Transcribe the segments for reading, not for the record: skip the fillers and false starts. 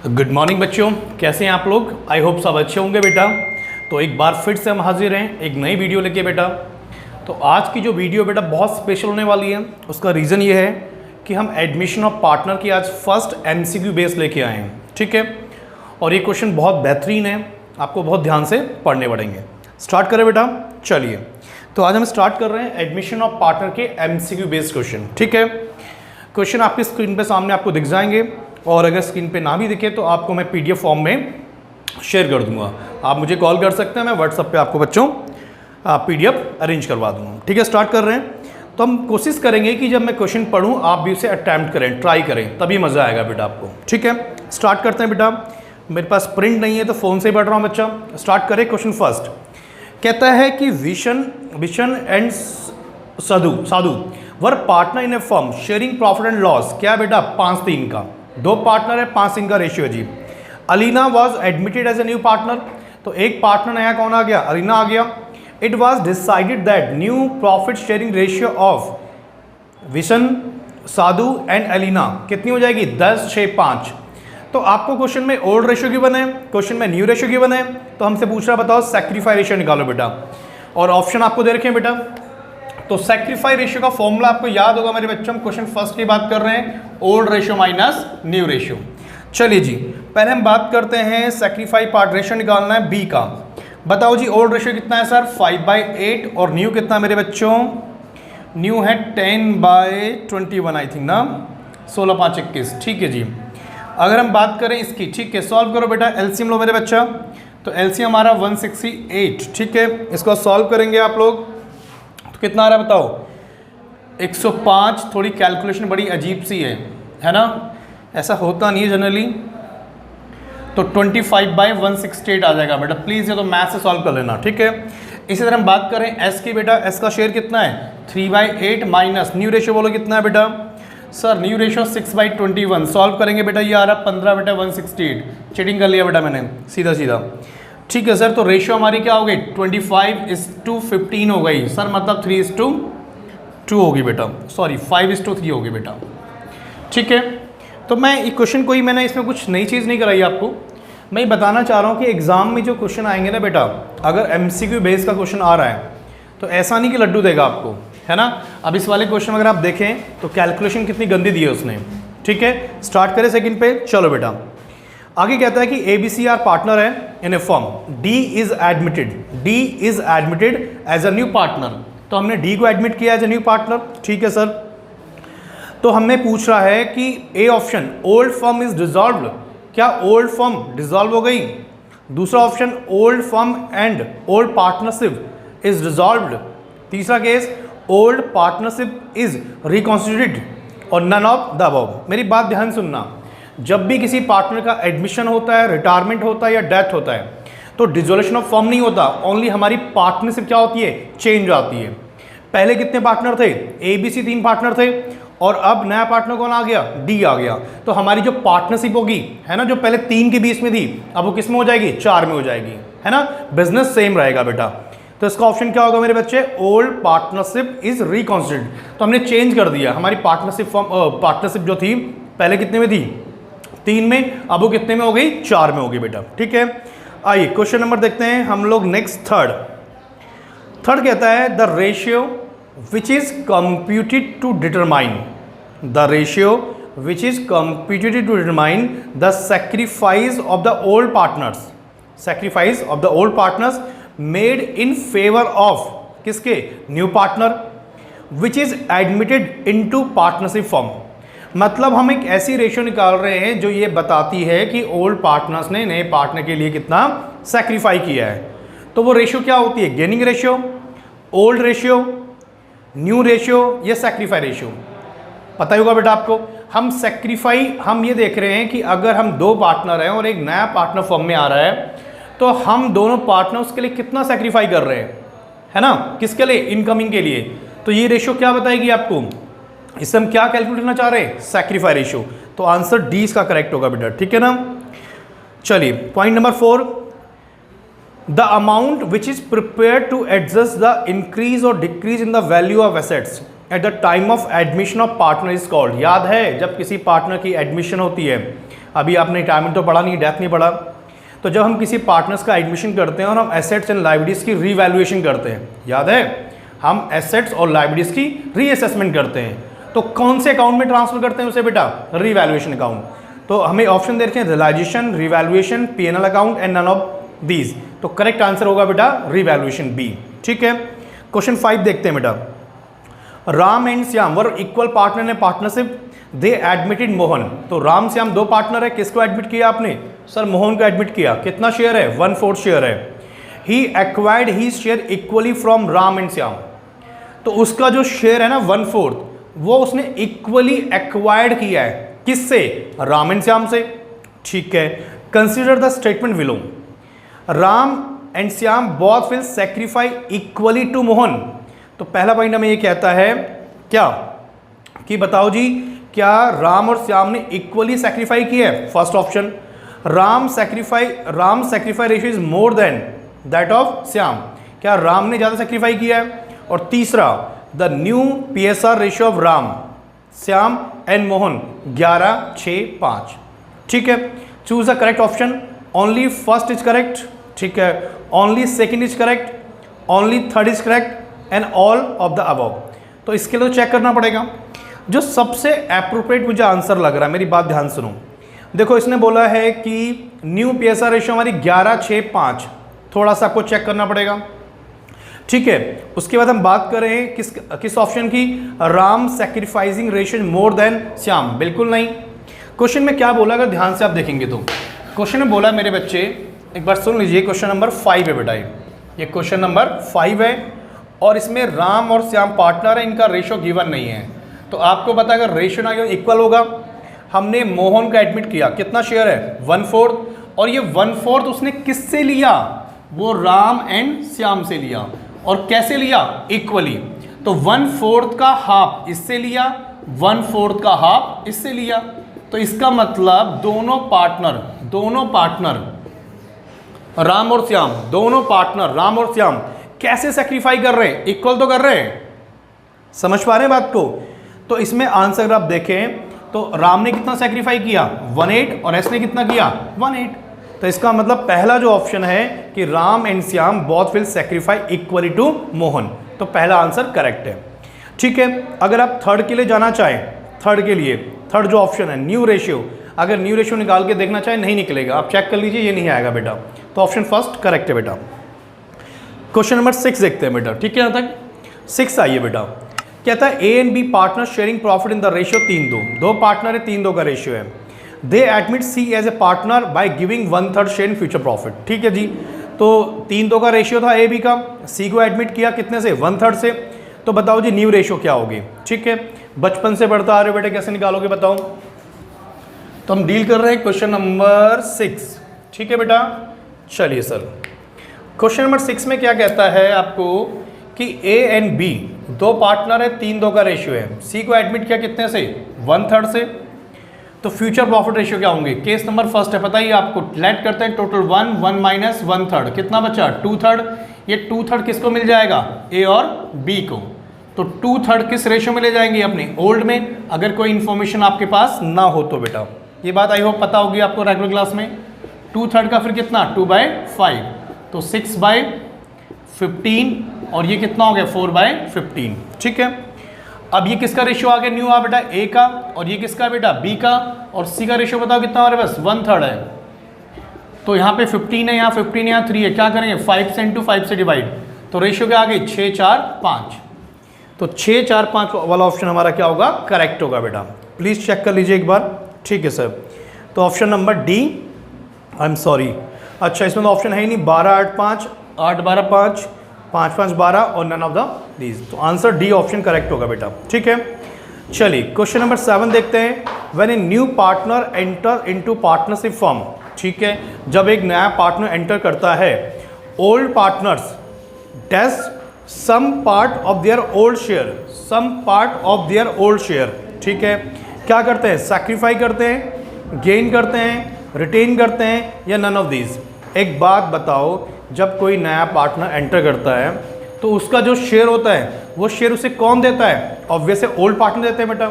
Good morning बच्चों, कैसे हैं आप लोग। आई होप सब अच्छे होंगे बेटा। तो एक बार फिर से हम हाजिर हैं एक नई वीडियो लेके बेटा। तो आज की जो वीडियो बेटा बहुत स्पेशल होने वाली है। उसका रीज़न ये है कि हम एडमिशन ऑफ पार्टनर की आज फर्स्ट MCQ बेस लेके आए हैं, ठीक है। और ये क्वेश्चन बहुत बेहतरीन है, आपको बहुत ध्यान से पढ़ने पड़ेंगे। स्टार्ट करें बेटा, चलिए। तो आज हम स्टार्ट कर रहे हैं एडमिशन ऑफ पार्टनर के MCQ बेस्ड क्वेश्चन, ठीक है। क्वेश्चन आपकी स्क्रीन पे सामने आपको दिख जाएंगे, और अगर स्क्रीन पे ना भी दिखे तो आपको मैं PDF फॉर्म में शेयर कर दूंगा। आप मुझे कॉल कर सकते हैं, मैं WhatsApp पे आपको बच्चों PDF अरेंज करवा दूंगा, ठीक है। स्टार्ट कर रहे हैं। तो हम कोशिश करेंगे कि जब मैं क्वेश्चन पढ़ूं आप भी उसे अटैम्प्ट करें, ट्राई करें, तभी मज़ा आएगा बेटा आपको, ठीक है। स्टार्ट करते हैं बेटा। मेरे पास प्रिंट नहीं है तो फ़ोन से ही पढ़ रहा हूँ बच्चा। स्टार्ट करें। क्वेश्चन फर्स्ट कहता है कि Vishan and Sadhu were partner in a firm sharing profit and loss. क्या बेटा 5-3 का, दो पार्टनर है, 5-3 का रेशियो है जी। Alina was admitted as a new partner. तो एक पार्टनर नया कौन आ गया, अलीना आ गया। It was decided that new profit sharing ratio of Vishan, Sadhu and Alina कितनी हो जाएगी, 10:6:5। तो आपको क्वेश्चन में ओल्ड रेशियो की बने, क्वेश्चन में न्यू रेशियो की बने, तो हमसे पूछ रहा बताओ सैक्रिफाई रेशियो निकालो बेटा। और ऑप्शन आपको दे रखे हैं बेटा। तो सैक्रिफाई रेशियो का फॉर्मूला आपको याद होगा मेरे बच्चों। हम क्वेश्चन फर्स्ट की बात कर रहे हैं, old ratio minus new ratio. चलिए जी, पहले हम बात करते हैं सैक्रिफाई पार्ट रेशियो निकालना है B का। बताओ जी ओल्ड रेशियो कितना है सर, 5/8, और न्यू कितना मेरे बच्चों, न्यू है 10/21 आई थिंक ना, 16×5=21, ठीक है जी। अगर हम बात करें इसकी, ठीक है, सॉल्व करो बेटा, एलसीएम लो मेरे बच्चा। तो एलसीएम हमारा 168, ठीक है। इसको सॉल्व करेंगे आप लोग तो कितना आ रहा है बताओ, 105। थोड़ी कैलकुलेशन बड़ी अजीब सी है ना, ऐसा होता नहीं है जनरली। तो 25/168 आ जाएगा बेटा। प्लीज़ ये तो मैथ से सॉल्व कर लेना, ठीक है। इसी तरह हम बात करें S की बेटा, S का शेयर कितना है, 3/8 माइनस न्यू रेशियो बोलो कितना है बेटा, सर न्यू रेशियो 6/21। सॉल्व करेंगे बेटा, ये आ रहा 15/168। चीटिंग कर लिया बेटा मैंने सीधा सीधा, ठीक है सर। तो रेशियो हमारी क्या हो गई, 25:15 हो गई सर, मतलब 3:2 होगी बेटा, सॉरी 5:3 होगी बेटा, ठीक है। तो मैं इस क्वेश्चन को ही, मैंने इसमें कुछ नई चीज़ नहीं कराई आपको, मैं ये बताना चाह रहा हूँ कि एग्ज़ाम में जो क्वेश्चन आएंगे ना बेटा, अगर MCQ बेस का क्वेश्चन आ रहा है तो ऐसा नहीं कि लड्डू देगा आपको, है ना। अब इस वाले क्वेश्चन अगर आप देखें तो कैलकुलेशन कितनी गंदी दी है उसने, ठीक है। स्टार्ट करें सेकंड पे, चलो बेटा। आगे कहता है कि ABC आर पार्टनर है in a firm, D is admitted as a new partner. तो हमने D को एडमिट किया एज अ न्यू पार्टनर, ठीक है सर। तो हमें पूछ रहा है कि A option old firm is dissolved. क्या ओल्ड फर्म डिसॉल्व हो गई। दूसरा option old firm and old partnership is dissolved. तीसरा case old partnership is reconstituted, और नन ऑफ द अबव। मेरी बात ध्यान सुनना, जब भी किसी पार्टनर का एडमिशन होता है, रिटायरमेंट होता है या डेथ होता है, तो डिसोल्यूशन ऑफ फर्म नहीं होता, ओनली हमारी पार्टनरशिप क्या होती है, चेंज आती है। पहले कितने पार्टनर थे, ABC 3 पार्टनर थे, और अब नया पार्टनर कौन आ गया, D आ गया। तो हमारी जो पार्टनरशिप होगी, है ना, जो पहले 3 के बीच में थी, अब वो किस में हो जाएगी, 4 में हो जाएगी, है ना। बिजनेस सेम रहेगा बेटा। तो इसका ऑप्शन क्या होगा मेरे बच्चे, ओल्ड पार्टनरशिप इज रिकॉन्स्टिट्यूटेड। तो हमने चेंज कर दिया, हमारी पार्टनरशिप जो थी पहले कितने में थी, 3 में, अब वो कितने में हो गई, 4 में होगी बेटा, ठीक है। आइए क्वेश्चन नंबर देखते हैं हम लोग नेक्स्ट। थर्ड कहता है the ratio which is computed to determine the sacrifice of the old partners made in favour of किसके, new partner which is admitted into partnership firm. मतलब हम एक ऐसी रेशियो निकाल रहे हैं जो ये बताती है कि ओल्ड पार्टनर्स ने नए पार्टनर के लिए कितना सैक्रिफाई किया है। तो वो रेशियो क्या होती है, gaining ratio, old ratio, new ratio या सैक्रिफाई रेशियो, पता ही होगा बेटा आपको। हम ये देख रहे हैं कि अगर हम 2 पार्टनर हैं और एक नया पार्टनर फर्म में आ रहा है, तो हम दोनों पार्टनर्स के लिए कितना सैक्रिफाई कर रहे हैं, है ना, किसके लिए, इनकमिंग के लिए। तो ये रेशियो क्या बताएगी आपको, इससे हम क्या कैलकुलेट करना चाह रहे हैं, सैक्रिफाई रेशियो। तो आंसर D इसका करेक्ट होगा बेटा, ठीक है ना। चलिए point number 4, the amount which is prepare to adjust the increase और decrease in the value of assets. At the time of admission of partner is called. याद है जब किसी पार्टनर की एडमिशन होती है, अभी आपने रिटायरमेंट तो पढ़ा नहीं, डेथ नहीं पढ़ा, तो जब हम किसी पार्टनर्स का एडमिशन करते हैं और हम एसेट्स एंड लाइबिलिटीज की रीवैल्यूएशन करते हैं, याद है हम एसेट्स और लाइबिलिटीज की रीअसेसमेंट करते हैं, तो कौन से अकाउंट में ट्रांसफर करते हैं उसे बेटा? Revaluation account. तो हमें ऑप्शन दे रखे हैं realisation, revaluation, PNL account and none of these. तो करेक्ट आंसर होगा बेटा रिवैल्यूएशन बी। ठीक है, क्वेश्चन 5 देखते हैं बेटा। Ram and Shyam were equal partner in partnership, they admitted Mohan. तो राम श्याम दो पार्टनर है, किसको एडमिट किया आपने? सर मोहन को एडमिट किया। कितना शेयर है? 1/4 शेयर है। He acquired his share equally from Ram and Shyam. तो उसका जो शेयर है ना 1/4, वो उसने इक्वली एक्वायर्ड किया है, किससे? राम एंड श्याम से। ठीक है, consider the statement below. Ram and Shyam both will sacrifice equally to Mohan. तो पहला पॉइंट हमें ये कहता है क्या कि बताओ जी, क्या राम और श्याम ने इक्वली सैक्रिफाई किया है? First option, Ram sacrifice ratio is more than that of Shyam. क्या राम ने ज़्यादा सैक्रिफाई किया है? और तीसरा, the new PSR ratio of Ram, Shyam and Mohan 11:6:5। ठीक है, choose the correct option. Only first is correct. ठीक है, only second is correct, only third is correct and all of the above. तो इसके लिए तो चेक करना पड़ेगा। जो सबसे एप्रोप्रिएट मुझे आंसर लग रहा है, मेरी बात ध्यान सुनो। देखो इसने बोला है कि न्यू PSR रेशियो हमारी 11:6:5, थोड़ा सा आपको चेक करना पड़ेगा। ठीक है, उसके बाद हम बात करें किस ऑप्शन की? Ram sacrificing ratio more than Shyam, बिल्कुल नहीं। क्वेश्चन में क्या बोला, अगर ध्यान से आप देखेंगे तो क्वेश्चन में बोला, मेरे बच्चे एक बार सुन लीजिए, क्वेश्चन नंबर 5 है बेटा, ये क्वेश्चन नंबर 5 है और इसमें राम और श्याम पार्टनर है, इनका रेशियो गिवन नहीं है। तो आपको पता है अगर रेशियो ना इक्वल होगा, हमने मोहन का एडमिट किया, कितना शेयर है? 1/4, और ये 1/4 उसने किससे लिया? वो राम एंड श्याम से लिया। और कैसे लिया? इक्वली। तो 1/4 का हाफ इससे लिया, 1/4 का हाफ इससे लिया। तो इसका मतलब दोनों पार्टनर राम और श्याम, दोनों पार्टनर राम और श्याम कैसे सैक्रिफाई कर रहे हैं? इक्वल तो कर रहे हैं। समझ पा रहे हैं बात को? तो इसमें आंसर आप देखें तो राम ने कितना सैक्रिफाई किया? 1/8, और एस ने कितना किया? 1/8। तो इसका मतलब पहला जो ऑप्शन है कि Ram and Shyam both will sacrifice equally to Mohan, तो पहला आंसर करेक्ट है। ठीक है, अगर आप थर्ड के लिए जाना चाहें, थर्ड जो ऑप्शन है न्यू रेशियो, अगर न्यू रेशियो निकाल के देखना चाहें नहीं निकलेगा, आप चेक कर लीजिए, ये नहीं आएगा बेटा। तो ऑप्शन फर्स्ट करेक्ट है बेटा। क्वेश्चन नंबर 6 देखते हैं बेटा। ठीक है, यहाँ तक 6 आइए बेटा। कहता है A and B partner sharing profit in the ratio 3:2। दो पार्टनर है, 3:2 का रेशियो है। They admit C as a partner by giving 1/3 share in future profit. ठीक है जी, तो 3:2 का रेशियो था ए बी का, सी को एडमिट किया कितने से? 1/3 से। तो बताओ जी न्यू रेशियो क्या होगी? ठीक है, बचपन से पढ़ता आ रहे हो बेटे, कैसे निकालोगे बताओ? तो हम डील कर रहे हैं क्वेश्चन नंबर 6। ठीक है बेटा, चलिए सर क्वेश्चन नंबर 6 में क्या कहता है आपको कि ए एंड बी दो पार्टनर है, 3:2 का रेशियो है। सी को एडमिट किया कितने से? 1/3 से। तो फ्यूचर प्रॉफिट रेशियो क्या होंगे? केस नंबर फर्स्ट है, पता ही आपको। लेट करते हैं टोटल 1 माइनस 1/3, कितना बचा? 2/3। ये 2/3 किसको मिल जाएगा? ए और बी को। तो 2/3 किस रेशियो में ले जाएंगे? अपने ओल्ड में, अगर कोई इन्फॉर्मेशन आपके पास ना हो तो बेटा। ये बात आई होप पता होगी आपको रेगुलर क्लास में। 2/3 का फिर कितना? 2/5, तो 6/15, और ये कितना हो गया? 4/15। ठीक है, अब ये किसका रेशियो आ गया? न्यू आ बेटा ए का, और ये किसका बेटा? बी का, और सी का रेशियो बताओ कितना हमारे पास? 1/3 है। तो यहाँ पे 15 है, यहाँ 15, यहाँ 3 है, क्या करेंगे? 5 से इंटू 5 से डिवाइड, तो रेशियो क्या आ गई? 6, 4, 5। तो 6, 4, 5 वाला ऑप्शन हमारा क्या होगा? करेक्ट होगा बेटा। प्लीज़ चेक कर लीजिए एक बार। ठीक है सर, तो option number D, I am sorry, अच्छा इसमें तो ऑप्शन है ही नहीं। 12, 8, 5, 8, 12, 5, 5, 5, 12 और नन ऑफ द दीज। तो आंसर डी ऑप्शन करेक्ट होगा बेटा। ठीक है, चलिए क्वेश्चन नंबर 7 देखते हैं। When a new partner enter into partnership firm. ठीक है, जब एक नया पार्टनर एंटर करता है, old partners dash some part of their old share, ठीक है, क्या करते हैं? सैक्रिफाई करते हैं, गेन करते हैं, रिटेन करते हैं, या नन ऑफ दीज। एक बात बताओ, जब कोई नया पार्टनर एंटर करता है तो उसका जो शेयर होता है वो शेयर उसे कौन देता है? ऑब्वियसली ओल्ड पार्टनर देते हैं बेटा।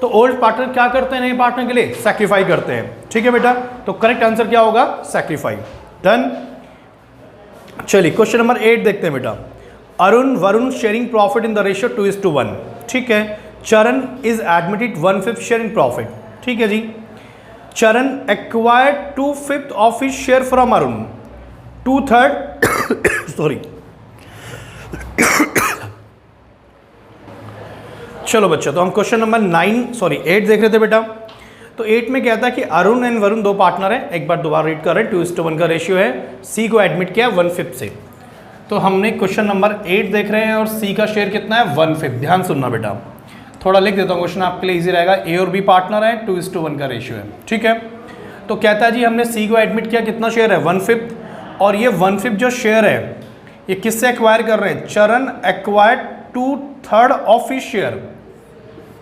तो ओल्ड पार्टनर क्या करते हैं नए पार्टनर के लिए? सैक्रिफाई करते हैं। ठीक है बेटा, तो करेक्ट आंसर क्या होगा? सैक्रिफाई। डन। चलिए क्वेश्चन नंबर 8 देखते हैं बेटा। Arun Varun sharing profit in the ratio 2:1। ठीक है। चरण is admitted 1/5 share in profit. ठीक है जी। चरण acquired 2/5 of his share from Arun, 2/3 sorry. चलो बच्चा, तो हम क्वेश्चन नंबर 8 देख रहे थे बेटा। तो 8 में क्या था कि अरुण एंड वरुण दो पार्टनर हैं। एक बार दोबारा रीड कर रहे हैं, 2:1 का रेशियो है। सी को एडमिट किया 1/5 से। तो हमने क्वेश्चन नंबर 8 देख रहे हैं और सी का शेयर कितना है? 1/5। ध्यान सुनना बेटा, थोड़ा लिख देता हूँ, क्वेश्चन आपके लिए इजी रहेगा। ए और बी पार्टनर है, 2:1 का रेशियो है। ठीक है। तो कहता है जी हमने सी को एडमिट किया, कितना शेयर है? 1/5। और ये 1/5 जो शेयर है ये किससे एक्वायर कर रहे हैं? चरण एक्वायर्ड 2/3 ऑफ हिज शेयर।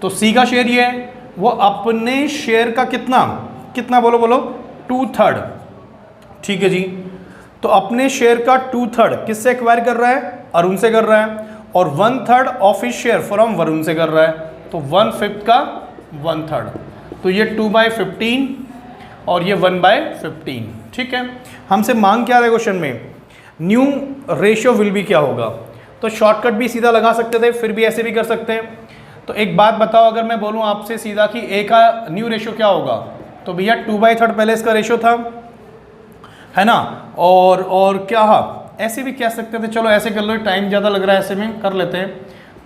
तो सी का शेयर ये है, वो अपने शेयर का कितना बोलो 2/3। ठीक है जी। तो अपने शेयर का 2/3 किससे एक्वायर कर रहा है? अरुण से कर रहा है। और 1/3 of his share from Varun से कर रहा है। तो 1/5 का 1/3, तो ये 2/15 और ये 1/15। ठीक है। हमसे मांग क्या है क्वेश्चन में? न्यू रेशियो विल बी क्या होगा? तो शॉर्टकट भी सीधा लगा सकते थे, फिर भी ऐसे भी कर सकते हैं। तो एक बात बताओ, अगर मैं बोलूं आपसे सीधा कि ए का न्यू रेशियो क्या होगा, तो भैया 2/3 पहले इसका रेशियो था, है ना। और क्या ऐसे भी कह सकते थे। चलो ऐसे कर लो, टाइम ज़्यादा लग रहा है, ऐसे में कर लेते हैं।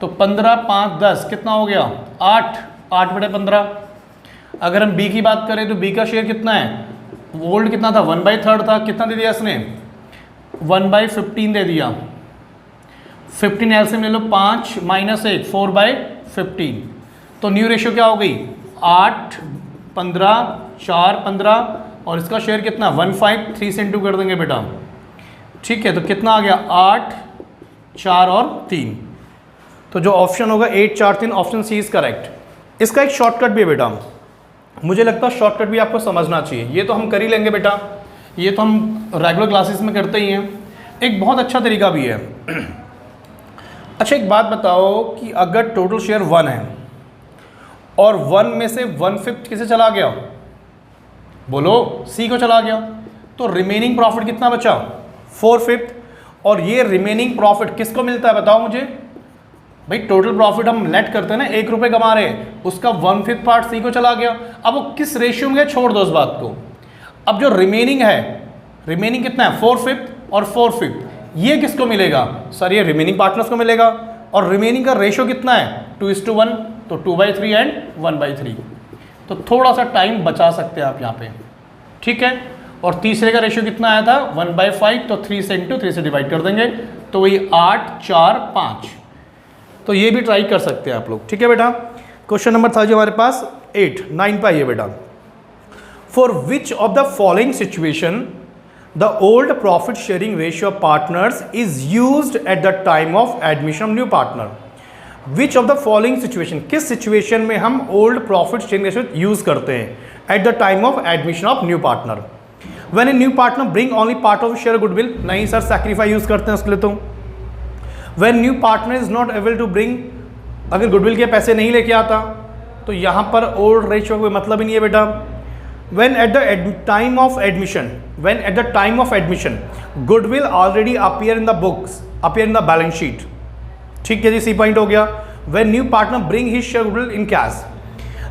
तो 15, 5, 10 कितना हो गया? 8/15। अगर हम बी की बात करें तो बी का शेयर कितना है? ओल्ड कितना था? 1/3 था। कितना दे दिया इसने? 1/15 दे दिया। 15 एलसीएम ले लो, 5 - 1 4/15। तो न्यू रेशियो क्या हो गई? 8, 15, 4, 15 और इसका शेयर कितना? 1/5। 3 से इंटू कर देंगे बेटा। ठीक है। तो कितना आ गया? 8, 4 और 3। तो जो ऑप्शन होगा 8, 4, 3, ऑप्शन सी इज करेक्ट। इसका एक शॉर्टकट भी है बेटा, मुझे लगता है शॉर्टकट भी आपको समझना चाहिए। ये तो हम कर ही लेंगे बेटा, ये तो हम रेगुलर क्लासेस में करते ही हैं। एक बहुत अच्छा तरीका भी है। अच्छा एक बात बताओ कि अगर टोटल शेयर 1 है और 1 में से 1/5 किसे चला गया? बोलो, सी को चला गया। तो रिमेनिंग प्रॉफिट कितना बचा? 4/5। और ये रिमेनिंग प्रॉफिट किसको मिलता है बताओ मुझे? भाई टोटल प्रॉफिट हम नेट करते हैं ना, 1 रुपये कमा रहे हैं, उसका 1/5 पार्ट सी को चला गया। अब वो किस रेशियो में? छोड़ दो इस बात को। अब जो रिमेनिंग है, रिमेनिंग कितना है? 4/5 और 4/5, ये किसको मिलेगा? सर ये रिमेनिंग पार्टनर्स को मिलेगा। और रिमेनिंग का रेशियो कितना है? 2:1, तो 2/3 एंड 1/3। तो थोड़ा सा टाइम बचा सकते हैं आप यहाँ पे। ठीक है। और तीसरे का रेशियो कितना आया था? 1/5, तो 3 से इंटू 3 से डिवाइड कर देंगे, तो वही 8, 4, 5। तो ये भी ट्राई कर सकते हैं आप लोग। ठीक है बेटा। क्वेश्चन नंबर था जो हमारे पास 9 पे आइए बेटा। For which of the following situation the old profit sharing ratio of partners is used eight the time of admission of new partner? Which of the following situation, किस सिचुएशन में हम old profit sharing ratio use करते हैं eight the time of admission of new partner? When a new partner bring only part of share goodwill, नहीं sir sacrifice use करते हैं उसके लिए। तो when new partner is not able to bring, अगर goodwill के पैसे नहीं लेके आता तो यहाँ पर ओल्ड रेशियो कोई मतलब ही नहीं है बेटा। when at the time of admission goodwill already appear in the books, appear in the balance sheet। ठीक है जी, सी पॉइंट हो गया। when new partner bring his share goodwill in cash।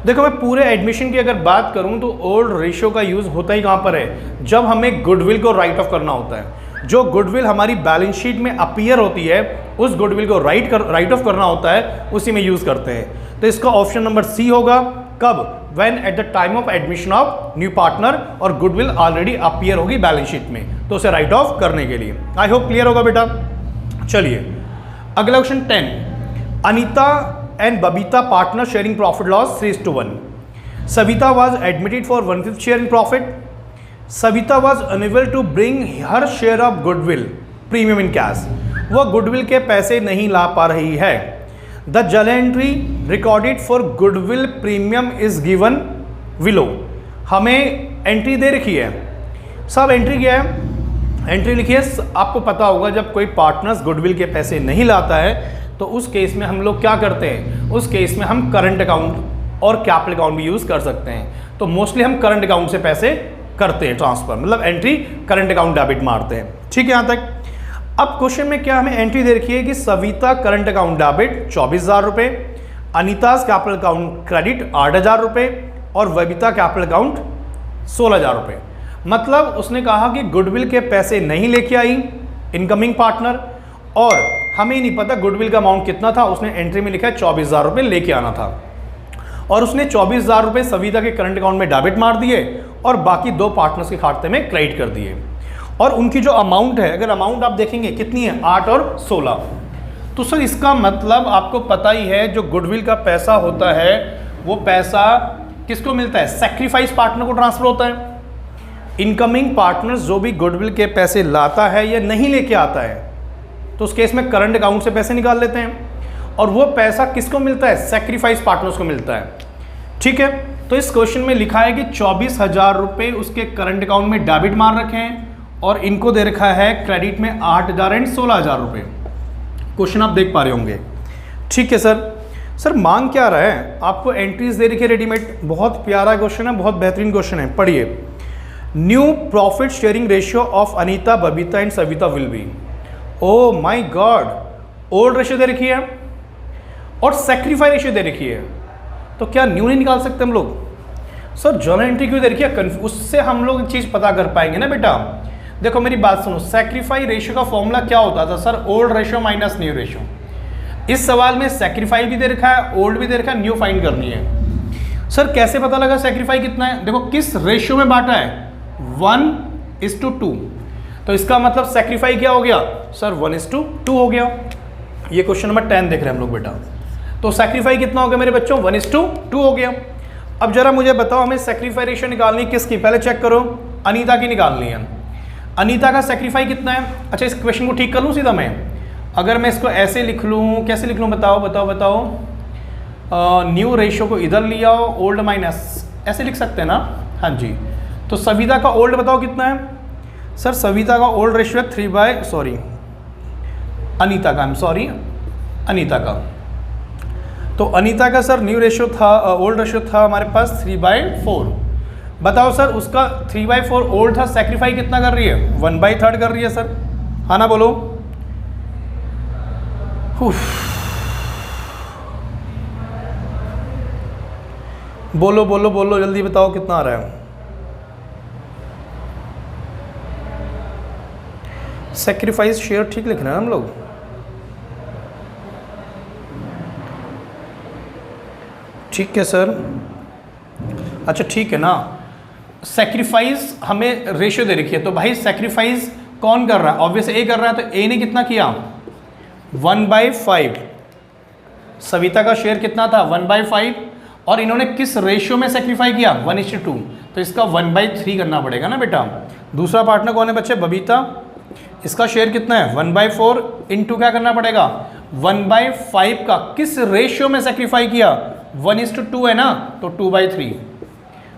देखो मैं पूरे एडमिशन की अगर बात करूं तो ओल्ड रेशियो का यूज होता ही कहां पर है? जब हमें गुडविल को राइट ऑफ करना होता है। जो गुडविल हमारी बैलेंस शीट में अपीयर होती है उस गुडविल को राइट ऑफ करना होता है, उसी में यूज करते हैं। तो इसका ऑप्शन नंबर सी होगा। कब? When at the time of admission of new partner और गुडविल ऑलरेडी अपीयर होगी बैलेंस शीट में, तो उसे राइट ऑफ करने के लिए। आई होप क्लियर होगा बेटा। चलिए अगला question 10। Anita and Babita partner sharing profit loss 3:1। Savita was admitted for 1/5 share in profit. Savita was unable to bring her share of goodwill premium in cash। वह गुडविल के पैसे नहीं ला पा रही है। The journal entry recorded for goodwill premium is given willow. हमें entry दे रखी है, सब एंट्री क्या है? एंट्री लिखिए। आपको पता होगा जब कोई पार्टनर्स गुडविल के पैसे नहीं लाता है तो उस केस में हम लोग क्या करते हैं, उस केस में हम करंट अकाउंट और कैपिटल अकाउंट भी यूज़ कर सकते हैं। तो मोस्टली हम करंट अकाउंट से पैसे करते हैं ट्रांसफर, मतलब एंट्री करंट अकाउंट डेबिट मारते हैं। ठीक है यहाँ तक। अब क्वेश्चन में क्या हमें एंट्री दे रखी है कि सविता करंट अकाउंट डेबिट 24,000 रुपये, अनीताज कैपिटल अकाउंट क्रेडिट 8,000 रुपये और बबीता कैपिटल अकाउंट 16,000 रुपये। मतलब उसने कहा कि गुडविल के पैसे नहीं लेके आई इनकमिंग पार्टनर, और हमें नहीं पता गुडविल का अमाउंट कितना था। उसने एंट्री में लिखा है 24,000 रुपये लेके आना था, और उसने 24,000 रुपये सविता के करंट अकाउंट में डेबिट मार दिए और बाकी 2 पार्टनर्स के खाते में क्रेडिट कर दिए। और उनकी जो अमाउंट है, अगर अमाउंट आप देखेंगे कितनी है, 8 और 16। तो सर इसका मतलब आपको पता ही है जो गुडविल का पैसा होता है वो पैसा किसको मिलता है, सैक्रिफाइस पार्टनर को ट्रांसफर होता है। इनकमिंग पार्टनर जो भी गुडविल के पैसे लाता है या नहीं लेके आता है तो उस केस में करंट अकाउंट से पैसे निकाल लेते हैं, और वो पैसा किसको मिलता है, सैक्रिफाइस पार्टनर्स को मिलता है। ठीक है। तो इस क्वेश्चन में लिखा है कि 24,000 रुपये उसके करंट अकाउंट में डेबिट मार रखे हैं और इनको दे रखा है क्रेडिट में 8,000 एंड 16,000 रुपये। क्वेश्चन आप देख पा रहे होंगे। ठीक है सर मांग क्या रहा है, आपको एंट्रीज दे रखी है रेडीमेड। बहुत प्यारा क्वेश्चन है, बहुत बेहतरीन क्वेश्चन है, पढ़िए। New profit sharing ratio of Anita, Babita and Savita will be. Oh my God, old ratio दे रखी है और सैक्रिफाई रेशियो दे रखी है, तो क्या न्यू नहीं निकाल सकते हम लोग? सर जर्नल एंट्री क्यों दे रखी है, उससे हम लोग चीज़ पता कर पाएंगे ना बेटा। देखो मेरी बात सुनो, सैक्रिफाई रेशियो का फॉर्मूला क्या होता था sir, old ratio minus new ratio. इस सवाल में सैक्रिफाई भी दे रखा है, ओल्ड भी दे रखा है, न्यू फाइंड करनी है। सर कैसे पता लगा सैक्रिफाई कितना है, देखो किस रेशियो में बांटा है, 1:2। तो इसका मतलब सैक्रिफाई क्या हो गया सर, 1:2 हो गया। ये क्वेश्चन नंबर 10 देख रहे हैं हम लोग बेटा। तो सैक्रिफाई कितना हो गया मेरे बच्चों, 1:2 हो गया। अब जरा मुझे बताओ हमें सैक्रिफाई रेशियो निकालनी किसकी, पहले चेक करो, अनीता की निकालनी है। अनीता का सैक्रिफाई कितना है? अच्छा इस क्वेश्चन को ठीक कर लूँ सीधा मैं, अगर मैं इसको ऐसे लिख लूँ, कैसे लिख लूँ बताओ। न्यू रेशियो को इधर लिया हो, ओल्ड माइनस, ऐसे लिख सकते हैं ना, हाँ जी। तो सविता का ओल्ड बताओ कितना है सर, सविता का ओल्ड रेशियो है अनीता का। तो अनीता का सर न्यू रेशियो था, ओल्ड रेशियो था हमारे पास 3/4। बताओ सर उसका 3/4 ओल्ड था, सैक्रिफाई कितना कर रही है, 1/3 कर रही है सर, हाँ ना, बोलो। बोलो जल्दी बताओ कितना आ रहा है। सैक्रिफाइस शेयर ठीक लिख रहे हैं हम लोग। ठीक है सर, अच्छा ठीक है ना। सैक्रिफाइस हमें रेशियो दे रखी है, तो भाई सैक्रिफाइस कौन कर रहा है, ऑब्वियस ए कर रहा है, तो ए ने कितना किया 1/5। सविता का शेयर कितना था 1/5, और इन्होंने किस रेशियो में सैक्रिफाई किया 1:2, तो इसका 1/3 करना पड़ेगा ना बेटा। दूसरा पार्टनर कौन है बच्चे, बबीता, इसका शेयर कितना है 1/4 इंटू क्या करना पड़ेगा 1/5 का किस रेशियो में सैक्रिफाई किया 1:2 है ना, तो 2/3।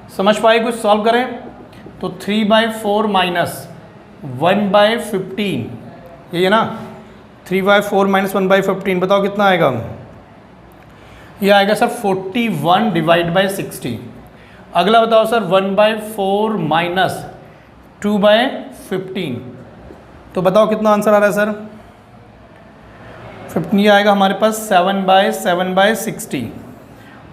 समझ पाए, कुछ सॉल्व करें तो 3/4 माइनस 1/15, ये है ना, 3/4 माइनस 1/15, बताओ कितना आएगा, ये आएगा सर 41 डिवाइड बाई 60। अगला बताओ सर 1/4 माइनस 2/15, तो बताओ कितना आंसर आ रहा है सर 15 आएगा हमारे पास 7/7/60।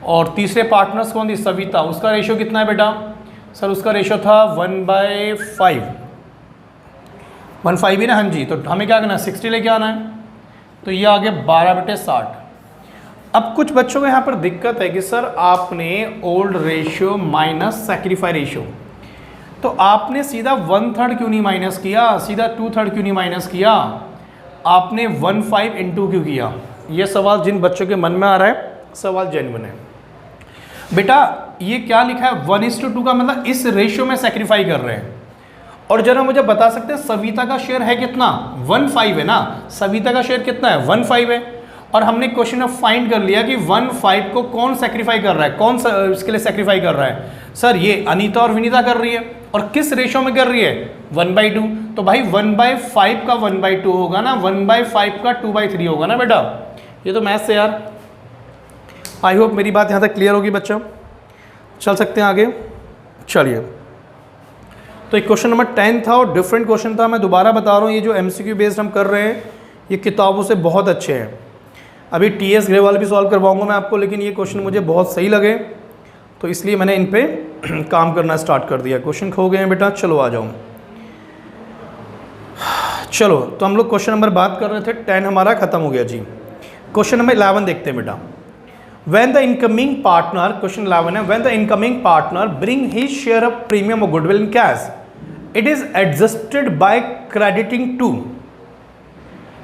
और तीसरे पार्टनर्स कौन थी, सविता, उसका रेशियो कितना है बेटा सर, उसका रेशियो था 1/5 ही ना, हाँ जी। तो हमें क्या करना है 60 लेके आना है, तो ये आ गया 12/60। अब कुछ बच्चों को यहाँ पर दिक्कत है कि सर आपने old ratio minus sacrifice ratio, तो आपने सीधा 1/3 क्यों नहीं माइनस किया, सीधा 2/3 क्यों नहीं माइनस किया, आपने 1/5 इंटू क्यों किया। ये सवाल जिन बच्चों के मन में आ रहा है, सवाल जेन्युइन है बेटा। ये क्या लिखा है 1:2 का मतलब इस रेशियो में सैक्रिफाई कर रहे हैं। और जरा मुझे बता सकते हैं सविता का शेयर है कितना 1/5 है ना, सविता का शेयर कितना है 1/5 है, और हमने क्वेश्चन में फाइंड कर लिया कि 1/5 को कौन सेक्रीफाई कर रहा है, कौन सा इसके लिए सेक्रीफाई कर रहा है। सर ये अनीता और विनीता कर रही है, और किस रेशो में कर रही है, 1/2। तो भाई 1/5 का 1/2 होगा ना, 1/5 का 2/3 होगा ना बेटा। ये तो मैथ्स है यार। आई होप मेरी बात यहाँ तक क्लियर होगी बच्चों। चल सकते हैं आगे। चलिए, तो एक क्वेश्चन नंबर 10 था और डिफरेंट क्वेश्चन था। मैं दोबारा बता रहा हूँ, ये जो MCQ बेस्ड हम कर रहे हैं ये किताबों से बहुत अच्छे हैं। अभी TS ग्रेवाल भी सॉल्व करवाऊंगा मैं आपको, लेकिन ये क्वेश्चन मुझे बहुत सही लगे तो इसलिए मैंने इन पे काम करना स्टार्ट कर दिया। क्वेश्चन खो गए हैं बेटा, चलो आ जाओ। चलो, तो हम लोग क्वेश्चन नंबर बात कर रहे थे, 10 हमारा खत्म हो गया जी। क्वेश्चन नंबर 11 देखते हैं बेटा। When the incoming partner, question 11 है, when the incoming partner bring his share of premium or goodwill in cash, it is adjusted by crediting to।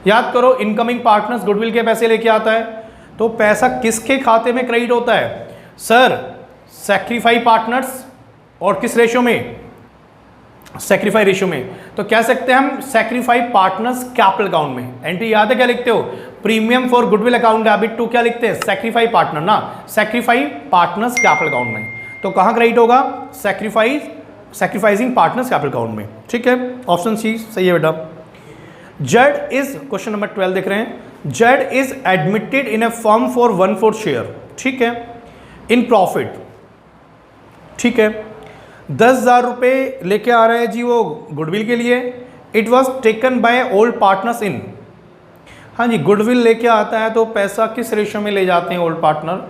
याद करो, इनकमिंग पार्टनर्स गुडविल के पैसे लेके आता है, तो पैसा किसके खाते में क्रेडिट होता है सर, सैक्रिफाई पार्टनर्स, और किस रेशो में, सैक्रिफाई रेशो में। तो कह सकते हैं हम सैक्रिफाई पार्टनर्स कैपिटल अकाउंट में। एंट्री याद है क्या लिखते हो, premium for goodwill account debit to, क्या लिखते हैं, सैक्रिफाई पार्टनर ना, सैक्रिफाई पार्टनर्स कैपिटल अकाउंट में। तो कहां क्रेडिट होगा, सैक्रिफाइसिंग पार्टनर्स कैपिटल अकाउंट में। ठीक है, ऑप्शन सी सही है बेटा। जेड इज, क्वेश्चन नंबर 12 देख रहे हैं, Z is admitted in a firm for 1/4 share, ठीक है, इन प्रॉफिट, ठीक है, 10,000 रुपये लेके आ रहे हैं जी वो गुडविल के लिए। It was taken by old partners in, हाँ जी, गुडविल लेके आता है तो पैसा किस रेशो में ले जाते हैं ओल्ड पार्टनर,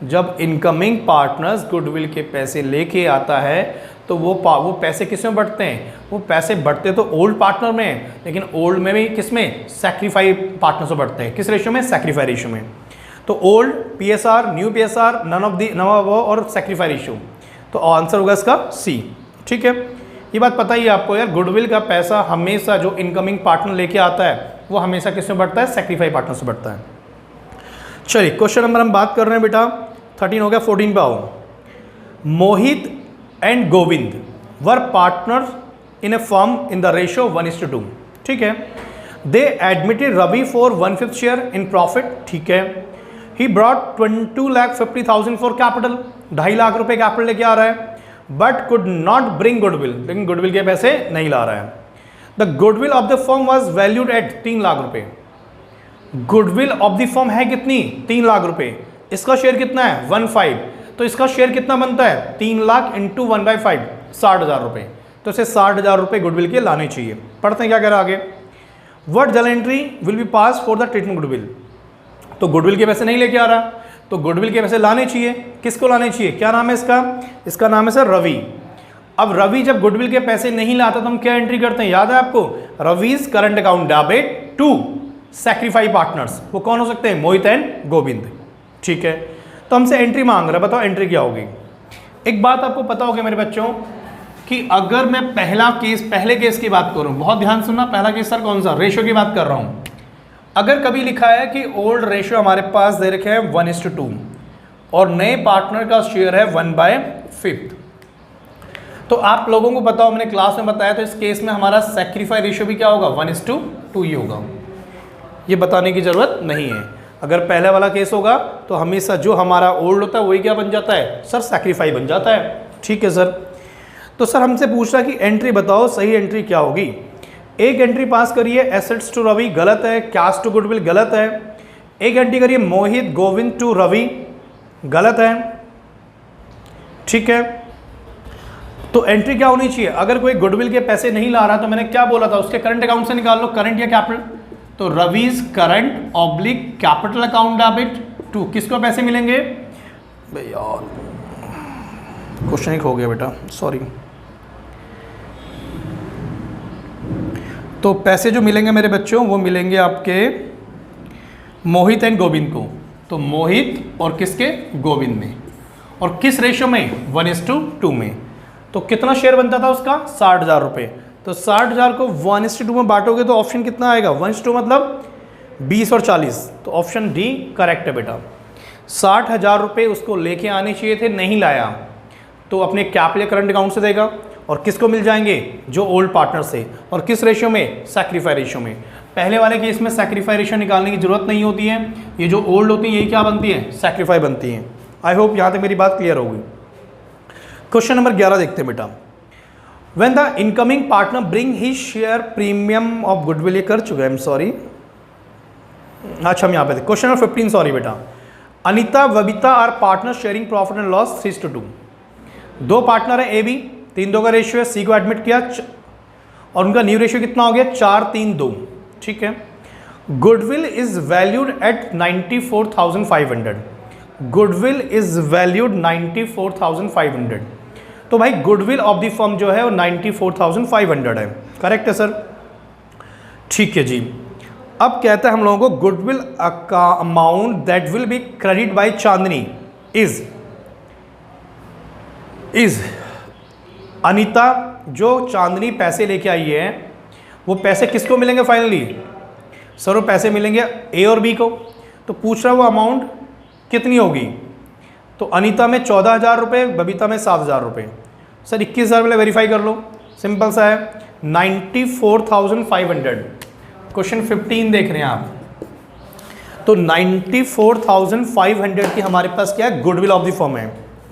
जब इनकमिंग पार्टनर्स गुडविल के पैसे लेके आता है तो वो पैसे किस में बढ़ते हैं, वो पैसे बढ़ते तो ओल्ड पार्टनर में, लेकिन ओल्ड में भी किस में, सैक्रिफाई पार्टनर से बढ़ते हैं, किस रेशो में, सैक्रिफाई रेशो में। तो old PSR, new PSR, none of the वो और सैक्रिफाई रेशो। तो आंसर होगा इसका सी। ठीक है, ये बात पता ही है आपको यार, गुडविल का पैसा हमेशा जो इनकमिंग पार्टनर लेके आता है वो हमेशा किस में बढ़ता है, सैक्रिफाई पार्टनर से बढ़ता है। चलिए, क्वेश्चन नंबर हम बात कर रहे हैं बेटा, 13 हो गया, 14 पे आओ। Mohit and Govind were partner in a firm in the ratio 1:2, ठीक है। They admitted Ravi for 1/5 share in profit, ठीक है। He brought 2,50,000 for capital, 2.5 lakh रुपए कैपिटल लेके आ रहा है, but could not bring goodwill, लेकिन गुडविल के पैसे नहीं ला रहा है। The goodwill of the firm was valued at 3 lakh रुपए। गुडविल ऑफ द फर्म है कितनी, 3 लाख रुपए। इसका शेयर कितना है, 1/5, तो इसका शेयर कितना बनता है, 3 लाख इंटू 1/5, 60,000 रुपए। तो इसे 60,000 रुपए गुडविल के लाने चाहिए। पढ़ते हैं क्या कह रहा है आगे। What journal entry will B pass for the treatment goodwill, तो गुडविल के पैसे नहीं लेके आ रहा, तो गुडविल के पैसे लाने चाहिए। किसको लाने चाहिए, क्या नाम है इसका, इसका नाम है सर रवि। अब रवि जब गुडविल के पैसे नहीं लाता तो हम क्या एंट्री करते हैं, याद है आपको, Ravi's current account debit to sacrifice partners. वो कौन हो सकते हैं, मोहित एंड गोविंद, ठीक है। तो हमसे एंट्री मांग रहा है, बताओ एंट्री क्या होगी। एक बात आपको पता होगी मेरे बच्चों कि अगर मैं पहले केस की बात करूं, बहुत ध्यान सुनना, पहला केस सर कौन सा, रेशो की बात कर रहा हूं। अगर कभी लिखा है कि ओल्ड रेशो हमारे पास दे रखे हैं 1:2 और नए पार्टनर का शेयर है 1/5, तो आप लोगों को पता हो, मैंने क्लास में बताया, तो इस केस में हमारा सैक्रिफाई रेशो भी क्या होगा, 1:2 ही होगा। ये बताने की जरूरत नहीं है। अगर पहले वाला केस होगा तो हमेशा जो हमारा ओल्ड होता है वही क्या बन जाता है, सर सैक्रिफाई बन जाता है। ठीक है सर। तो सर हमसे पूछ रहा कि एंट्री बताओ, सही एंट्री क्या होगी। एक एंट्री पास करिए, एसेट्स टू रवि गलत है, कैश टू गुडविल गलत है। एक एंट्री करिए, मोहित गोविंद टू रवि गलत है, ठीक है। तो एंट्री क्या होनी चाहिए, अगर कोई गुडविल के पैसे नहीं ला रहा तो मैंने क्या बोला था, उसके करंट अकाउंट से निकाल लो, करंट या कैपिटल। तो Ravi's current oblique capital account debit to, किसको पैसे मिलेंगे, यार क्वेश्चन एक हो गया बेटा, सॉरी। तो पैसे जो मिलेंगे मेरे बच्चों वो मिलेंगे आपके मोहित एंड गोविंद को। तो मोहित और किसके, गोविंद में, और किस रेशो में, 1:2 में। तो कितना शेयर बनता था उसका, 60,000 रुपये। तो 60,000 को 1:2 में बांटोगे तो ऑप्शन कितना आएगा, 1:2 मतलब 20 और 40। तो ऑप्शन डी करेक्ट है बेटा। 60,000 रुपये उसको लेके आने चाहिए थे, नहीं लाया, तो अपने कैपिटल करंट अकाउंट से देगा, और किसको मिल जाएंगे, जो ओल्ड पार्टनर से, और किस रेशियो में, सैक्रिफाई रेशियो में। पहले वाले केस में सैक्रिफाई रेशियो निकालने की जरूरत नहीं होती है, ये जो ओल्ड होती है यही क्या बनती है, सैक्रिफाई बनती है। आई होप यहाँ तक मेरी बात क्लियर होगी। क्वेश्चन नंबर 11 देखते हैं बेटा। When the incoming partner bring he share premium of goodwill, ये कर चुका है, आई एम सॉरी, अच्छा हम यहाँ पे थे। क्वेश्चन नंबर 15, सॉरी बेटा। Anita Babita are partner sharing profit and loss 3:2। दो पार्टनर है ए बी, 3-2 का रेशियो है, सी को एडमिट किया और उनका न्यू रेशियो कितना हो गया, 4-3-2, ठीक है। Goodwill is valued at 94,500, goodwill is valued 94,500। तो भाई गुडविल ऑफ द फर्म जो है वो 94,500 है, करेक्ट है सर, ठीक है जी। अब कहता है हम लोगों को गुडविल का amount that will be credit by Chandni is Anita, जो चांदनी पैसे लेके आई है वो पैसे किसको मिलेंगे फाइनली, सर वो पैसे मिलेंगे ए और बी को। तो पूछ रहा है वो अमाउंट कितनी होगी, तो अनीता में 14,000 रुपये, बबीता में 7,000 रुपये। सर 21,000 वाले वेरीफाई कर लो, सिंपल सा है, 94,500। क्वेश्चन 15 देख रहे हैं आप, तो 94,500 की हमारे पास क्या है, गुडविल ऑफ द फर्म है।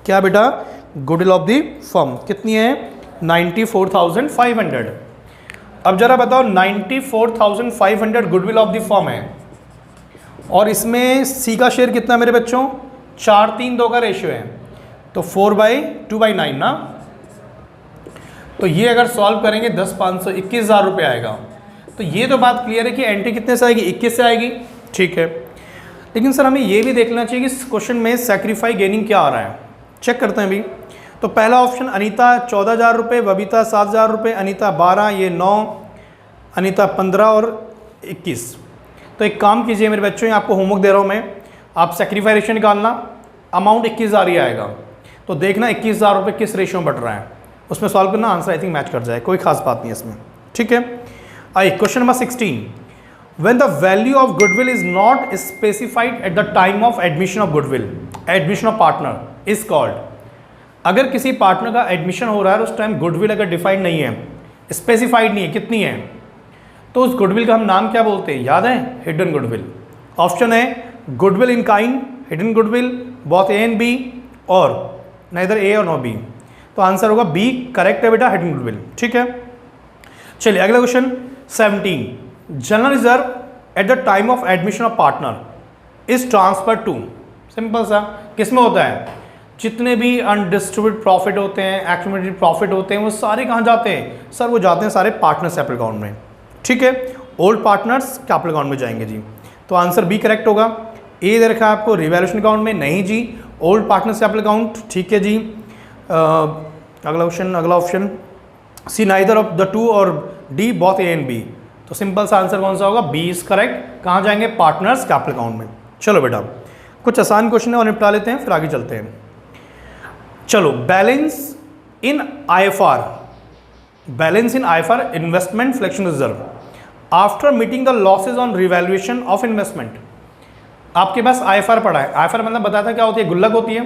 क्या बेटा, गुडविल ऑफ द फर्म कितनी है, 94,500। अब जरा बताओ 94,500 गुडविल ऑफ द फर्म है और इसमें सी का शेयर कितना मेरे बच्चों, 4-3-2 का रेशियो है, तो 4/2/9 ना। तो ये अगर सॉल्व करेंगे 10,500 21,000 रुपये आएगा। तो ये तो बात क्लियर है कि एंट्री कितने से आएगी, 21 से आएगी, ठीक है। लेकिन सर हमें ये भी देखना चाहिए कि इस क्वेश्चन में सैक्रिफाई गेनिंग क्या आ रहा है, चेक करते हैं अभी। तो पहला ऑप्शन अनीता 14,000 रुपये, बबीता 7,000 रुपये, अनीता 12, ये 9, अनीता 15 और 21। तो एक काम कीजिए मेरे बच्चों, ये आपको होमवर्क दे रहा हूँ मैं, आप सैक्रिफाई रेशियो निकालना, अमाउंट 21,000 ही आएगा। तो देखना 21,000 रुपये किस रेशियो में बढ़ रहा है, उसमें सॉल्व करना, आंसर आई थिंक मैच कर जाए, कोई खास बात नहीं है इसमें, ठीक है। आइए question number 16। When the value of goodwill is not specified eight the time of admission of goodwill, admission of partner is called. अगर किसी पार्टनर का एडमिशन हो रहा है उस टाइम गुडविल अगर डिफाइंड नहीं है, स्पेसिफाइड नहीं है कितनी है, तो उस गुडविल का हम नाम क्या बोलते हैं, याद है, हिडन गुडविल। ऑप्शन है goodwill in kind, hidden goodwill, both A and B, और नाइदर ए और नो बी। तो आंसर होगा बी, करेक्ट है बेटा, हिडन गुडविल, ठीक है। चलिए अगला question 17। General reserve at the time of admission of partner is transfer to, simple सा, किसमें होता है, जितने भी अनडिस्ट्रीब्यूटेड प्रॉफिट होते हैं, एक्यूमुलेटेड प्रॉफिट होते हैं, वो सारे कहाँ जाते हैं, सर वो जाते हैं सारे पार्टनर्स कैपिटल अकाउंट में, ठीक है। ओल्ड पार्टनर्स कैपिटल अकाउंट में जाएंगे जी, तो आंसर बी करेक्ट होगा। ए दे रखा है आपको रिवैल्यूएशन अकाउंट में, नहीं जी, ओल्ड पार्टनर्स कैपिटल अकाउंट, ठीक है जी। अगला option C neither of the two और D both A and B. तो सिंपल सा आंसर कौन सा होगा, बी इज करेक्ट। कहाँ जाएंगे, पार्टनर्स कैपिटल अकाउंट में। चलो बेटा कुछ आसान क्वेश्चन है और निपटा लेते हैं, फिर आगे चलते हैं। चलो balance in IFR, balance in IFR investment flexion reserve after meeting the losses on revaluation of investment. आपके पास आईएफआर पड़ा है, आईएफआर मतलब बताता क्या होती है, गुल्लक होती है,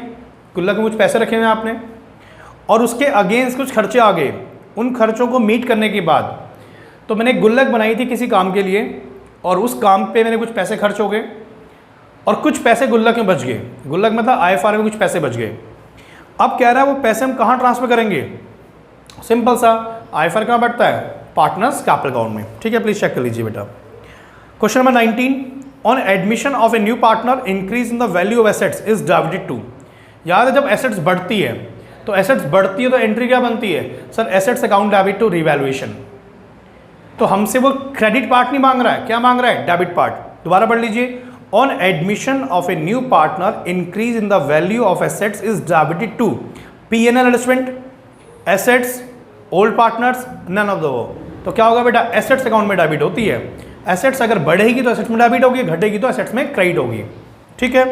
गुल्लक में कुछ पैसे रखे हुए हैं आपने और उसके अगेंस्ट कुछ खर्चे आ गए, उन खर्चों को मीट करने के बाद तो मैंने गुल्लक बनाई थी किसी काम के लिए और उस काम पे मैंने कुछ पैसे खर्च हो गए और कुछ पैसे गुल्लक में बच गए, गुल्लक में था आईएफआर में कुछ पैसे बच गए। अब कह रहा है वो पैसे हम कहाँ ट्रांसफर करेंगे, सिंपल सा, आईएफआर कहाँ बढ़ता है, पार्टनर्स कैपिटल अकाउंट में, ठीक है। प्लीज चेक कर लीजिए बेटा। Question number 19। On admission of a new partner increase in the value of assets is divided to. याद है जब एसेट्स बढ़ती है तो एसेट्स बढ़ती है तो एंट्री क्या बनती है, sir assets account debit to revaluation. तो हमसे वो क्रेडिट पार्ट नहीं मांग रहा है, क्या मांग रहा है, डेबिट पार्ट। दोबारा पढ़ लीजिए। On admission of a new partner increase in the value of assets is debited to P&L adjustment, assets, old partners, none of the वो। तो क्या होगा बेटा, एसेट्स अकाउंट में डेबिट होती है। एसेट्स अगर बढ़ेगी तो एसेट्स में डेबिट होगी, घटेगी तो एसेट्स में क्रेडिट होगी, ठीक है।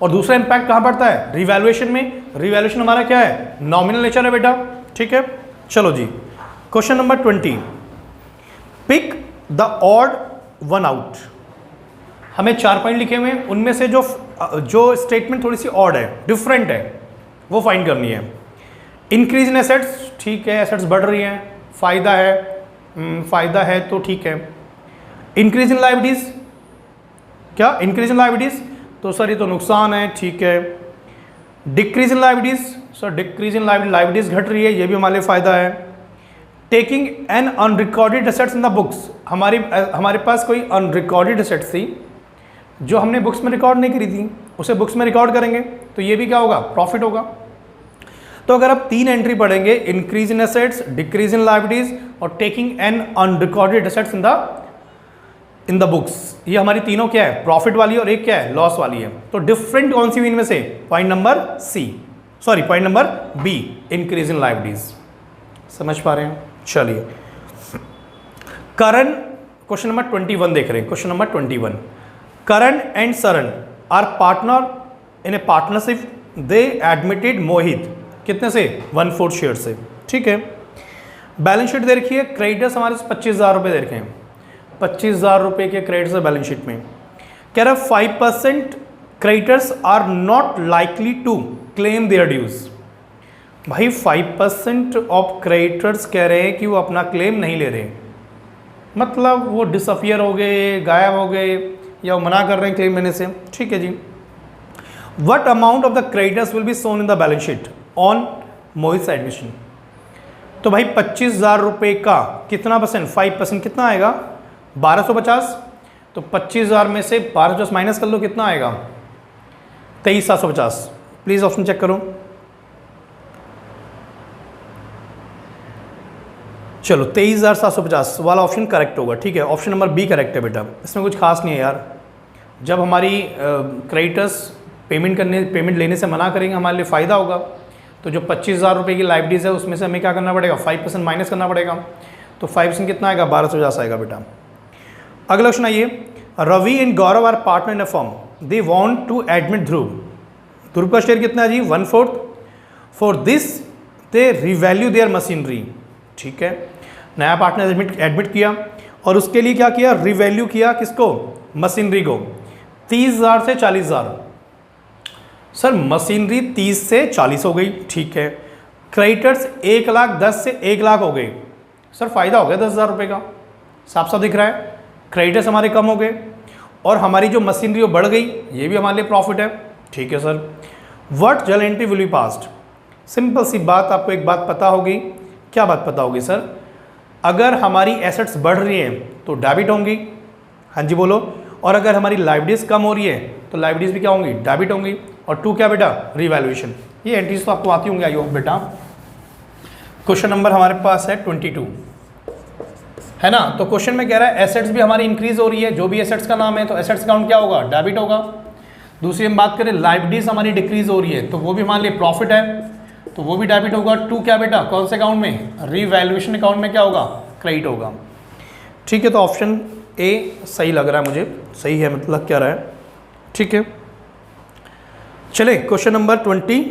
और दूसरा इंपैक्ट कहाँ पड़ता है, रिवैल्यूएशन में। रिवैल्यूएशन हमारा क्या है, नॉमिनल नेचर है बेटा, ठीक है। चलो जी question number 20। Pick the odd one out. हमें 4 पॉइंट लिखे हुए हैं, उनमें से जो स्टेटमेंट थोड़ी सी ऑड है, डिफरेंट है, वो फाइंड करनी है। इंक्रीज इन एसेट्स, ठीक है, एसेट्स बढ़ रही हैं, फ़ायदा है तो ठीक है। इंक्रीज इन लाइबिलिटीज, क्या इंक्रीज इन लाइबिलिटीज, तो सर ये तो नुकसान है, ठीक है। Decrease in liabilities, sir decrease in liabilities घट रही है, ये भी हमारे लिए फायदा है। Taking an unrecorded assets in the books, हमारे पास कोई अनरिकॉर्डेड एसेट्स थी जो हमने बुक्स में रिकॉर्ड नहीं करी थी, उसे बुक्स में रिकॉर्ड करेंगे तो ये भी क्या होगा, प्रॉफिट होगा। तो अगर आप 3 एंट्री पढ़ेंगे, increase in assets, decrease in liabilities और taking an unrecorded assets in the books, ये हमारी तीनों क्या है, प्रॉफिट वाली और एक क्या है, लॉस वाली है। तो डिफरेंट कौन सी हुई इनमें से, point number point number B, increase in liabilities. समझ पा रहे हैं? चलिए करण, क्वेश्चन नंबर 21 देख रहे हैं। Question number 21, Karan and Saran are partner in a partnership, they admitted Mohit कितने से, 1/4 शेयर से, ठीक है। बैलेंस शीट दे रखी है, क्रेडिटर्स हमारे 25,000 रुपये दे रखे हैं, 25,000 रुपये के क्रेडिटर्स है बैलेंस शीट में। कह रहा 5% creditors are not likely to claim their dues. भाई 5% ऑफ क्रेडिटर्स कह रहे हैं कि वो अपना क्लेम नहीं ले रहे, मतलब वो डिसअपियर हो गए, गायब हो गए, या वो मना कर रहे हैं क्लेम लेने से, ठीक है जी। What amount of the creditors will be shown in the balance sheet on Mohit admission. तो भाई 25,000 रुपये का कितना परसेंट, 5% कितना आएगा, 1250। तो 25,000 में से 1250 माइनस कर लो, कितना आएगा, 23,750। प्लीज़ ऑप्शन चेक करो। चलो 23,750 वाला ऑप्शन करेक्ट होगा, ठीक है। ऑप्शन नंबर बी करेक्ट है बेटा, इसमें कुछ खास नहीं है यार। जब हमारी क्रेडिटर्स पेमेंट लेने से मना करेंगे, हमारे लिए फ़ायदा होगा। तो जो 25,000 रुपये की लाइबिलिटीज़ है उसमें से हमें क्या करना पड़ेगा, 5% माइनस करना पड़ेगा। तो 5% कितना आएगा, 1250 आएगा बेटा। अगला क्वेश्चन आइए, Ravi and Gaurav are partner in a firm, they want to admit Dhruv का शेयर कितना है जी, 1/4। For this they revalue their machinery, ठीक है। नया पार्टनर एडमिट किया और उसके लिए क्या किया, रिवैल्यू किया, किसको, मशीनरी को, 30,000 से 40,000। सर मशीनरी 30 से 40 हो गई, ठीक है। क्रेडिटर्स 1,10,000 से 1,00,000 हो गए। सर फ़ायदा हो गया 10,000 रुपये का, साफ साफ दिख रहा है। क्रेडिटर्स हमारे कम हो गए और हमारी जो मशीनरी वो बढ़ गई, ये भी हमारे लिए प्रॉफिट है, ठीक है sir. What journal entry will be passed, simple सी बात, आपको एक बात पता होगी। क्या बात पता होगी सर, अगर हमारी एसेट्स बढ़ रही हैं तो डेबिट होंगी, हाँ जी बोलो, और अगर हमारी लाइबिलिटीज़ कम हो रही है तो लाइबिलिटीज़ भी क्या होंगी, डेबिट होंगी। और 2 क्या बेटा, रिवैल्यूएशन। ये एंट्रीज तो आपको आती होंगी आई होप बेटा। क्वेश्चन नंबर हमारे पास है 22, है ना। तो क्वेश्चन में कह रहा है एसेट्स भी हमारी इंक्रीज हो रही है, जो भी एसेट्स का नाम है तो एसेट्स काउंट क्या होगा, डेबिट होगा। दूसरी हम बात करें लाइबिलिटीज़ हमारी डिक्रीज हो रही है तो वो भी हमारे लिए प्रॉफिट है, तो वो भी डेबिट होगा। 2 क्या बेटा, कौन से अकाउंट में, रिवैल्यूएशन अकाउंट में क्या होगा, क्रेडिट होगा, ठीक है। तो ऑप्शन ए सही लग रहा है मुझे, सही है मतलब क्या रहा है, ठीक है। चले क्वेश्चन नंबर 23,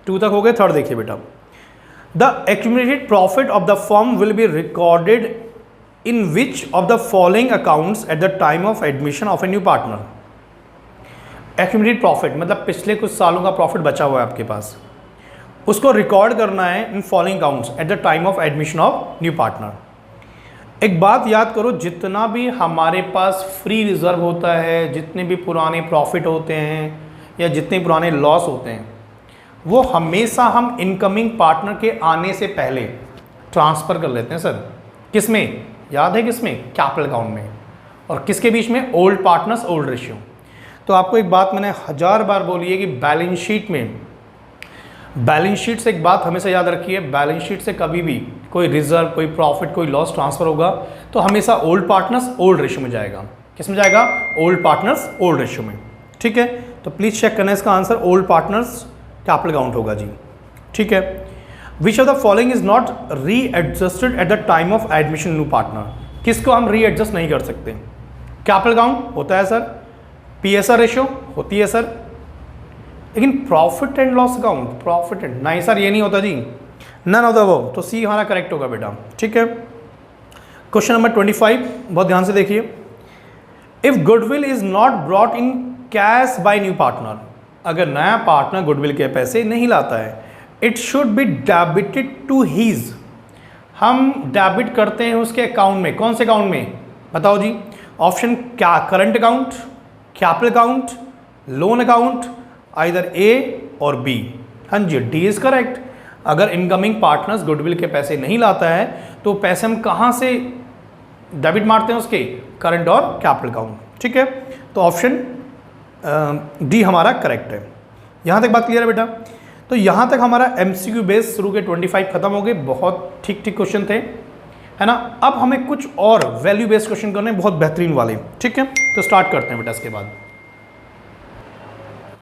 2 तक हो गए, 3 देखिए बेटा। The accumulated profit of the firm will be recorded in which of the following accounts at the time of admission of a new partner. Accumulated profit मतलब पिछले कुछ सालों का प्रॉफिट बचा हुआ है आपके पास, उसको रिकॉर्ड करना है in following accounts at the time of admission of new partner. एक बात याद करो, जितना भी हमारे पास फ्री रिजर्व होता है, जितने भी पुराने प्रॉफिट होते हैं या जितने पुराने लॉस होते हैं, वो हमेशा हम इनकमिंग पार्टनर के आने से पहले ट्रांसफ़र कर लेते हैं सर। किस में, याद है किस में, कैपिटल अकाउंट में। और किसके बीच में, ओल्ड पार्टनर्स ओल्ड रेशियो। तो आपको एक बात मैंने 1000 बार बोली है कि बैलेंस शीट से एक बात हमेशा याद रखिए, बैलेंस शीट से कभी भी कोई रिजर्व, कोई प्रॉफिट, कोई लॉस ट्रांसफर होगा तो हमेशा ओल्ड पार्टनर्स ओल्ड रेशियो में जाएगा। किस में जाएगा, ओल्ड पार्टनर्स ओल्ड रेशियो में, ठीक है। तो प्लीज़ चेक करना इसका answer old partners capital account होगा जी, ठीक है। Which of the following is not readjusted at the time of admission new partner. किसको हम री एडजस्ट नहीं कर सकते, कैपिटल अकाउंट होता है सर, PSR रेशियो होती है सर, लेकिन profit and loss account, profit and नहीं सर, ये नहीं होता जी, नन ऑफ द अबव। तो सी हमारा करेक्ट होगा बेटा, ठीक है। क्वेश्चन नंबर 25 बहुत ध्यान से देखिए। If goodwill is not brought in cash by new partner, अगर नया पार्टनर गुडविल के पैसे नहीं लाता है, it should be debited to his, हम डेबिट करते हैं उसके अकाउंट में। कौन से अकाउंट में, बताओ जी, ऑप्शन क्या, current account, capital account, loan account, either A और बी। हाँ जी, डी इज करेक्ट। अगर इनकमिंग पार्टनर्स गुडविल के पैसे नहीं लाता है तो पैसे हम कहाँ से डेबिट मारते हैं उसके, करंट और कैपिटल अकाउंट। ठीक है, तो ऑप्शन डी हमारा करेक्ट है। यहाँ तक बात क्लियर है बेटा? तो यहाँ तक हमारा एमसीक्यू बेस शुरू के 25 खत्म हो गए, बहुत ठीक ठीक क्वेश्चन थे, है ना। अब हमें कुछ और वैल्यू बेस्ड क्वेश्चन करने हैं, बहुत बेहतरीन वाले। ठीक है, तो स्टार्ट करते हैं बेटा इसके बाद।